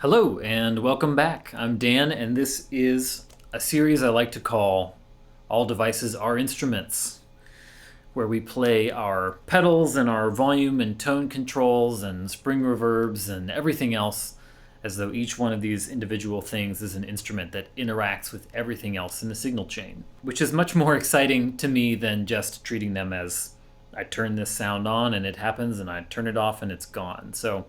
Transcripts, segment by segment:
Hello and welcome back. I'm Dan, and this is a series I like to call All Devices Are Instruments, where we play our pedals and our volume and tone controls and spring reverbs and everything else as though each one of these individual things is an instrument that interacts with everything else in the signal chain, which is much more exciting to me than just treating them as I turn this sound on and it happens and I turn it off and it's gone. So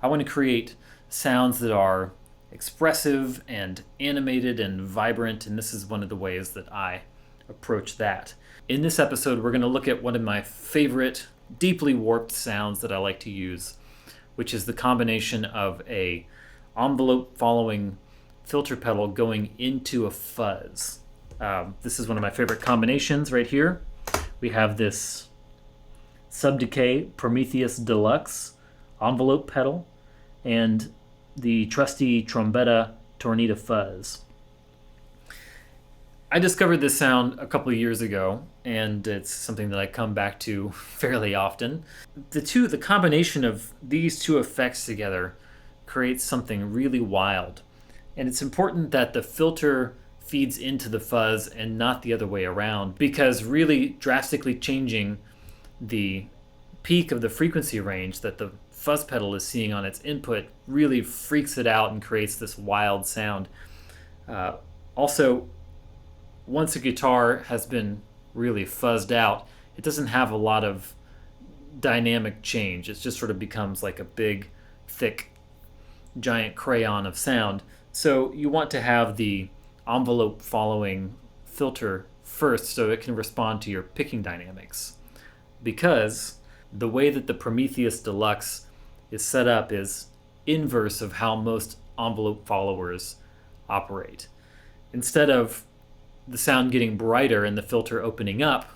I want to create sounds that are expressive and animated and vibrant, and this is one of the ways that I approach that. In this episode, we're going to look at one of my favorite deeply warped sounds that I like to use, which is the combination of a envelope following filter pedal going into a fuzz. This is one of my favorite combinations right here. We have this Subdecay Prometheus Deluxe envelope pedal and the trusty Trombetta Tornita fuzz. I discovered this sound a couple of years ago, and it's something that I come back to fairly often. The combination of these two effects together creates something really wild. And it's important that the filter feeds into the fuzz and not the other way around, because really drastically changing the peak of the frequency range that the fuzz pedal is seeing on its input really freaks it out and creates this wild sound. Also, once a guitar has been really fuzzed out, it doesn't have a lot of dynamic change. It just sort of becomes like a big, thick, giant crayon of sound. So you want to have the envelope following filter first so it can respond to your picking dynamics. Because the way that the Prometheus Deluxe is set up is inverse of how most envelope followers operate. Instead of the sound getting brighter and the filter opening up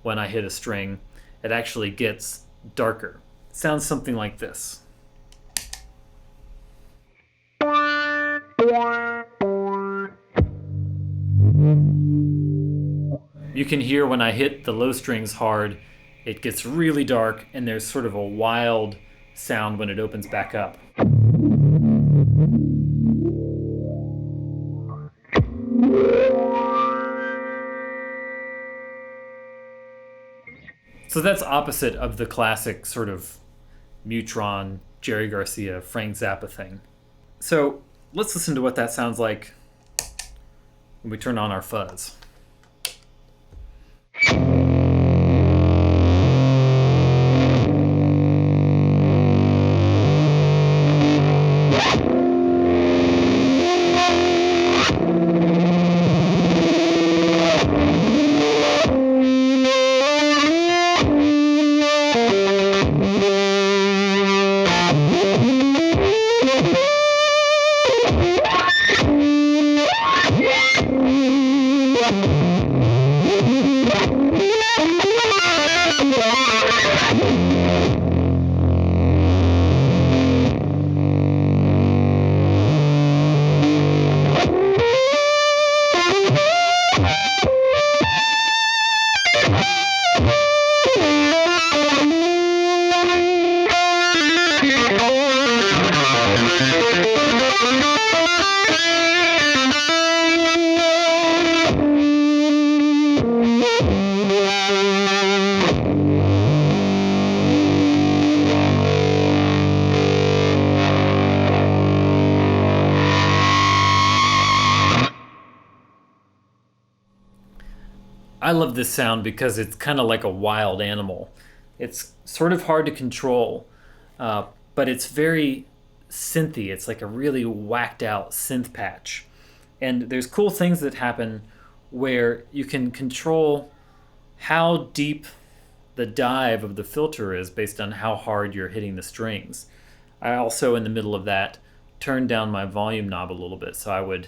when I hit a string, it actually gets darker. It sounds something like this. You can hear when I hit the low strings hard, it gets really dark, and there's sort of a wild sound when it opens back up. So that's opposite of the classic sort of Mutron, Jerry Garcia, Frank Zappa thing. So let's listen to what that sounds like when we turn on our fuzz. I love this sound because it's kind of like a wild animal. It's sort of hard to control, but it's very synthy. It's like a really whacked out synth patch. And there's cool things that happen where you can control how deep the dive of the filter is based on how hard you're hitting the strings. I also, in the middle of that, turned down my volume knob a little bit, so I would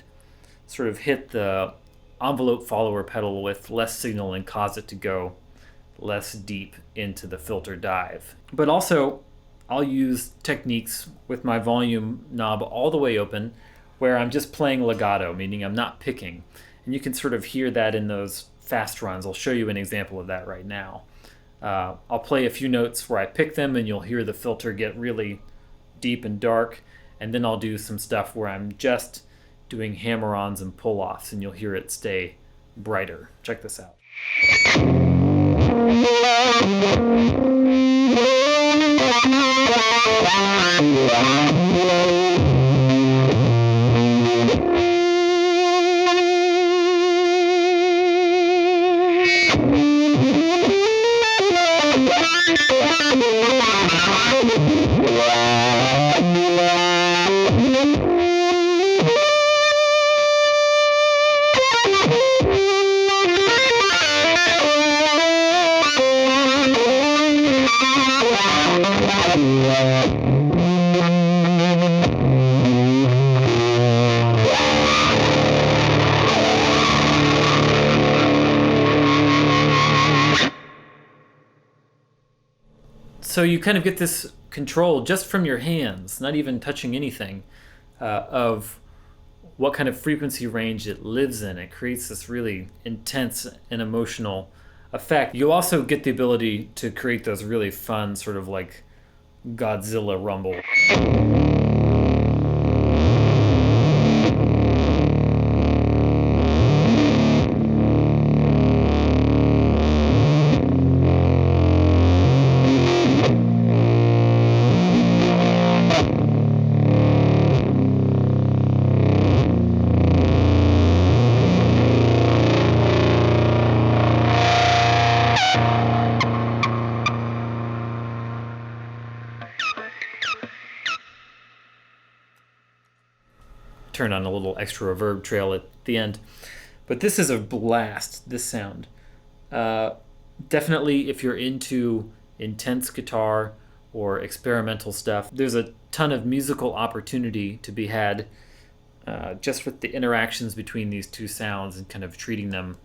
sort of hit the envelope follower pedal with less signal and cause it to go less deep into the filter dive. But also, I'll use techniques with my volume knob all the way open where I'm just playing legato, meaning I'm not picking. And you can sort of hear that in those fast runs. I'll show you an example of that right now. I'll play a few notes where I pick them and you'll hear the filter get really deep and dark. and then I'll do some stuff where I'm just doing hammer-ons and pull-offs, and you'll hear it stay brighter. Check this out. So you kind of get this control just from your hands, not even touching anything, of what kind of frequency range it lives in. It creates this really intense and emotional effect. You also get the ability to create those really fun sort of like Godzilla rumble. Turn on a little extra reverb trail at the end. But this is a blast, this sound. Definitely if you're into intense guitar or experimental stuff, there's a ton of musical opportunity to be had just with the interactions between these two sounds and kind of treating them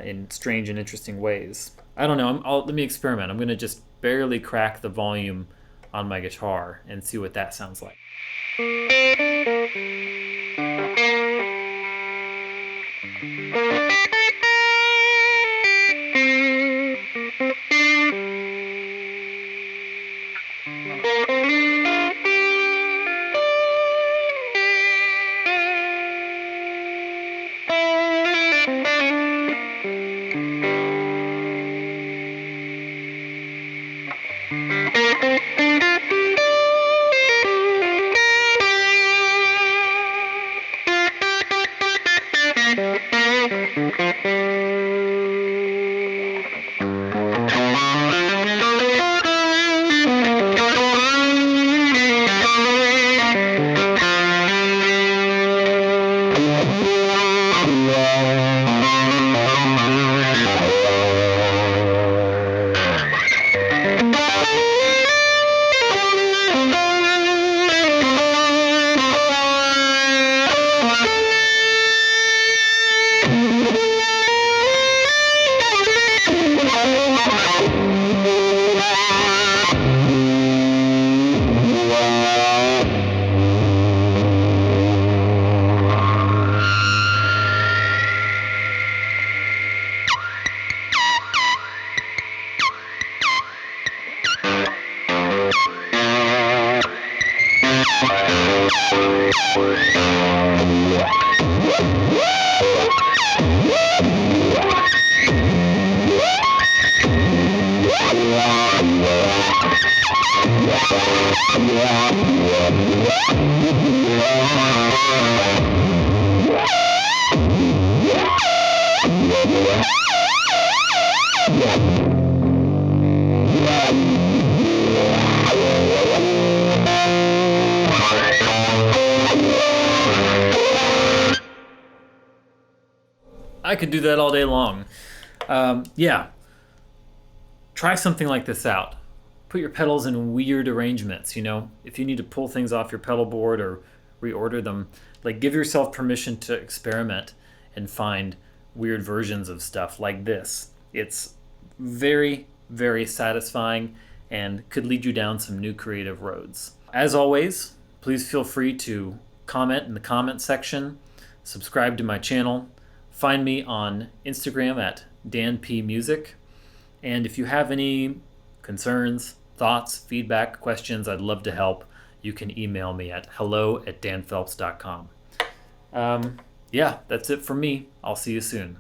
in strange and interesting ways. I don't know, let me experiment. I'm going to just barely crack the volume on my guitar and see what that sounds like. I could do that all day long. Yeah. Try something like this out. Put your pedals in weird arrangements, you know? If you need to pull things off your pedal board or reorder them, like give yourself permission to experiment and find weird versions of stuff like this. It's very, very satisfying and could lead you down some new creative roads. As always, please feel free to comment in the comment section, subscribe to my channel, find me on Instagram at danpmusic, and if you have any concerns, thoughts, feedback, questions, I'd love to help. you can email me at hello@danphelps.com. Yeah, that's it from me. I'll see you soon.